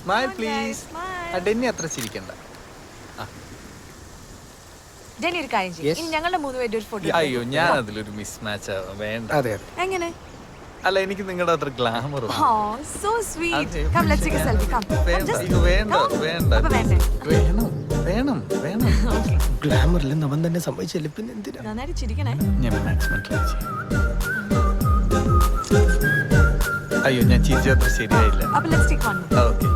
Smile please. Denny അത്ര ചിരിക്കണ്ട. ഡെന്നി ഒരു കാര്യം ചെയ്യ്. ഇനി ഞങ്ങളുടെ മൂന്ന് പേരുടെ ഒരു ഫോട്ടോ. അയ്യോ ഞാൻ അതിലൊരു മിസ് മാച്ച് വേണ്ട. അതെ എങ്ങനെ? അല്ല എനിക്ക് നിങ്ങളുടെ അത്ര glamour so sweet. Come let's take a selfie. Come. വേണ്ട വേണ്ട വേണ്ട അപ്പൊ വേണ്ടേ? വേണം വേണം വേണം. ഗ്ലാമറിൽ അവൻ തന്നെ സമ്മതിച്ചില്ല പിന്നെ എന്തിനാ? നന്നായിട്ട് ചിരിക്കണേ. ഞാൻ മാക്സിമം ട്രൈ ചെയ്യും. അയ്യോ ഞാൻ ചിരിച്ച അത്ര ശരിയായില്ല. അപ്പൊ ലെറ്റ്സ് ടേക്ക് വൺ. ഓക്കെ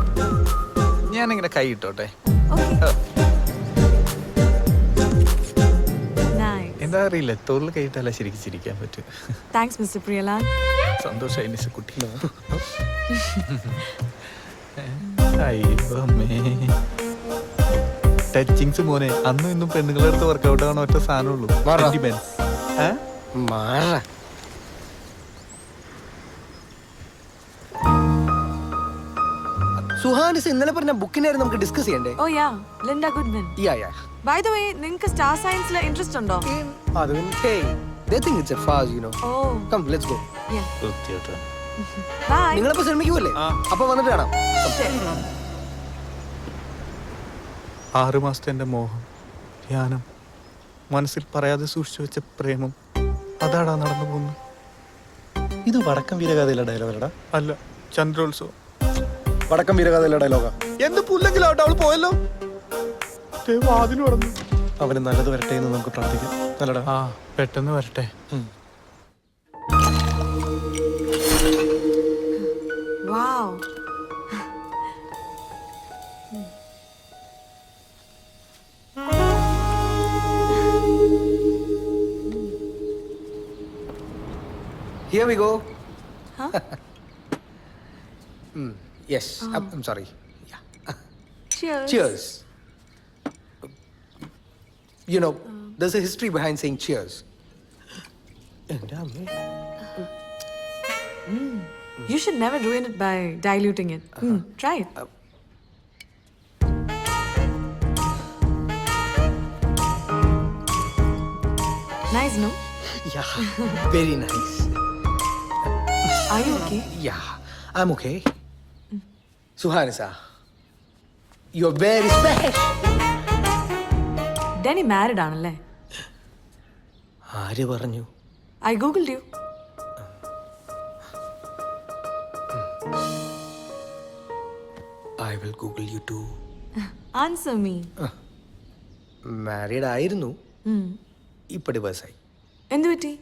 ഞാനിങ്ങനെ കൈ ഇട്ടോട്ടെ. ഓക്കേ. നൈസ്. എന്താ അറിയില്ല തോളിൽ കൈ ഇട്ടാലേ ശരിക്കും ചിരിക്കാൻ പറ്റും. Thanks mister Priyalal. സന്തോഷമായി നിസ് കുട്ടി. അയ്യോ ടച്ചിങ്സ് മോനെ അന്നും ഇന്നും പെണ്ണുങ്ങളുടെ അടുത്ത് വർക്കൗട്ട് ആവണ ഒറ്റ സാധനമുള്ളൂ. മാറ സുഹാനിസ് ഇന്നലെ പറഞ്ഞ ബുക്കിനായിരുന്നു നമുക്ക് ഡിസ്കസ് ചെയ്യണ്ടേ? Oh yeah Linda Goodman. Yeah by the way നിങ്ങൾക്ക് സ്റ്റാർ സയൻസിൽ ഇൻട്രസ്റ്റ് ഉണ്ടോ? അത് hey they think it's a fast you know. Oh come let's go. യാ വൃത്തിയായിട്ട് ബൈ. നിങ്ങളപ്പോ ശ്രമിക്കൂല്ലേ? അപ്പൊ വന്നിട്ട് കാണാം. 6 മാസത്തെ എൻ്റെ മോഹം ധ്യാനം മനസ്സിൽ പറയാതെ സൂക്ഷിച്ചു വെച്ച പ്രേമം അതാടാ നടന്നു പോകുന്നു. ഇത് വടക്കം വീരഗാഥയിലെ ഡയലോഗാ? അല്ല ചന്ദ്രോത്സവം. വടക്കം വീരഗാഥയിലെ ഡയലോഗാ? എന്ത് പുല്ലെങ്കിലാവട്ടെ അവൾ പോയല്ലോ. വാതിൽ പറഞ്ഞു. അവന് നല്ലത് വരട്ടെ എന്ന് നമുക്ക് പ്രാർത്ഥിക്കാം. നല്ലടാ. ആ പെട്ടെന്ന് വരട്ടെ. Wow. Here we go. Huh? Yes. I'm sorry. Yeah. Cheers. Cheers. You know, there's a history behind saying cheers. You should never ruin it by diluting it. Try it. Nice, no? Yeah. Very nice. Are you okay? Yeah. I'm okay. Suhanisa, you're very special. Danny married ആണല്ലേ? ആര് പറഞ്ഞു? I googled you. I will Google you too. Answer me. Married ആയിരുന്നു, ഇപ്പൊ ഡിവേഴ്സായി. എന്തു പറ്റി?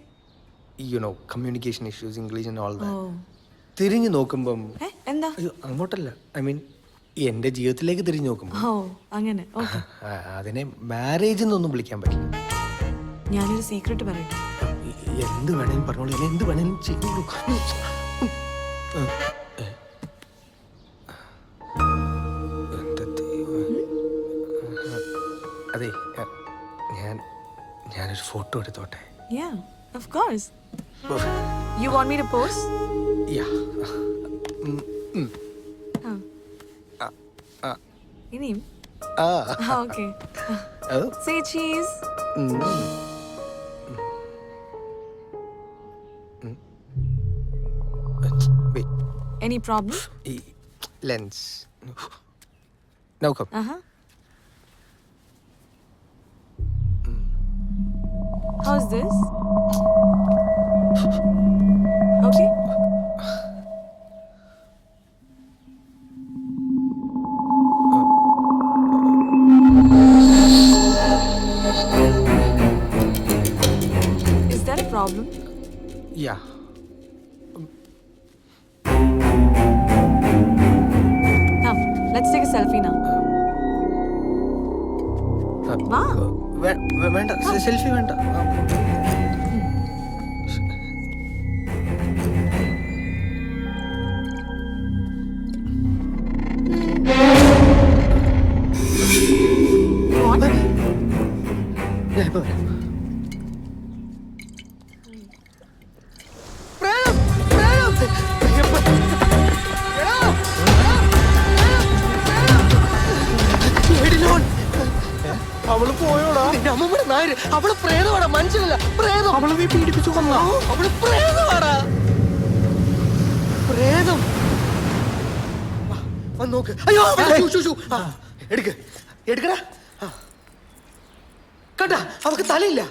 You know communication issues, English and all of that. തിരിഞ്ഞു നോക്കുമ്പം എന്താ? അയ്യോ അങ്ങോട്ടല്ല, ഐ മീൻ എന്റെ ജീവിതത്തിലേക്ക് തിരിഞ്ഞു നോക്കുമ്പോൾ ഓ അങ്ങനെ. ഓക്കെ. അതിനെ മാരേജ് എന്നൊന്നും വിളിക്കാൻ പറ്റില്ല. ഞാനൊരു സീക്രട്ട് പറയട്ടെ. എന്ത് വേണേലും പറഞ്ഞോളൂ, എന്നെ എന്ത് വേണേലും ചെയ്തോളൂ. അതെ ഞാനൊരു ഫോട്ടോ എടുത്തോട്ടെ? Yeah, of course. You want me to pose? Yeah. ഇനിയും? Okay. Oh. Say cheese. Wait. Any problem? Lens. Now come. How's this? Okay. Is that a problem? Yeah. Come, let's take a selfie now. Wow. വേണ്ട, selfie വേണ്ട. What? ഞാൻ ഇപ്പൊ വരാം. അവള് പോയോടാ? അമ്മൂമ്മയുടെ നായര് അവള് പ്രേതമാടാ, മനുഷ്യനല്ല പ്രേതം. അവളെ നീ പീഡിപ്പിച്ചു കൊന്നാ? അവള് പ്രേതമാടാ, പ്രേതം. വന്ന് നോക്ക്. അയ്യോ എടുക്ക് എടുക്കടാ. കണ്ടാ അവക്ക് തലയില്ല.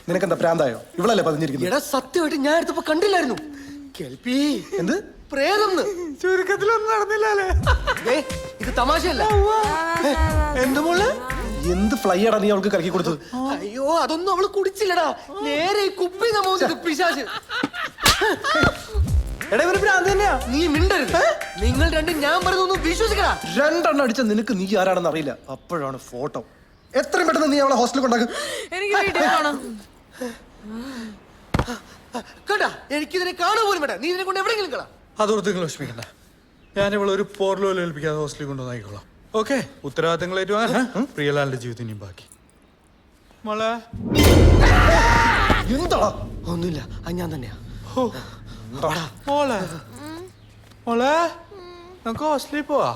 നിനക്കെന്താ പ്രാന്തായോ? ഇവളല്ലേ പതിഞ്ഞിരിക്കുന്നത്? എടാ സത്യമായിട്ട് ഞാൻ എടുത്തപ്പോ കണ്ടില്ലായിരുന്നു. കേൾപ്പി എന്ത് പ്രേതം ചുരുക്കത്തിലൊന്നും നടന്നില്ലേ? ഇത് തമാശയല്ല. എന്ത് മോള്? എന്ത് ഫ്ലൈയാടാ നീ അവൾക്ക് കലക്കി കൊടുത്തത്? അയ്യോ അതൊന്നും അവള് കുടിച്ചില്ലടാ. നേരെ ഈ കുപ്പി നമ്മ പിശാച്. എടാ ഇവര് ഭ്രാന്ത് തന്നെയാ. നീ മിണ്ടരുത്. നിങ്ങൾ രണ്ടും ഞാൻ പറയുന്നൊന്നും വിശ്വസിക്കടാ. രണ്ടെണ്ണം അടിച്ച നിനക്ക് നീ ആരാണെന്ന് അറിയില്ല. അപ്പോഴാണ് ഫോട്ടോ. എത്രയും പെട്ടെന്ന് നീ അവളെ ഹോസ്റ്റലിൽ കൊണ്ടാക്കും. എനിക്ക് വീട്ടിൽ പോണം. കേട്ടാ എനിക്കിതിനെ കാണുക പോലും വേണ്ട. നീ ഇതിനെ കൊണ്ട് എവിടെയെങ്കിലും കളാ. അതോർത്ത് നിങ്ങൾ വിഷമിക്കണ്ട. ഞാൻ ഇവളൊരു പോർലോയിൽ ഏൽപ്പിക്കാതെ ഹോസ്റ്റലിൽ കൊണ്ടുവന്നായിക്കോളാം. ഓക്കെ, ഉത്തരവാദിത്തങ്ങൾ ഏറ്റുവാൻ പ്രിയലാലിന്റെ ജീവിതം ഇനിയും ബാക്കി. മോളെ എന്താടാ? ഒന്നുമില്ല, അത് ഞാൻ തന്നെയാ. മോളെ മോളെ നമുക്ക് ഹോസ്റ്റലിൽ പോവാ.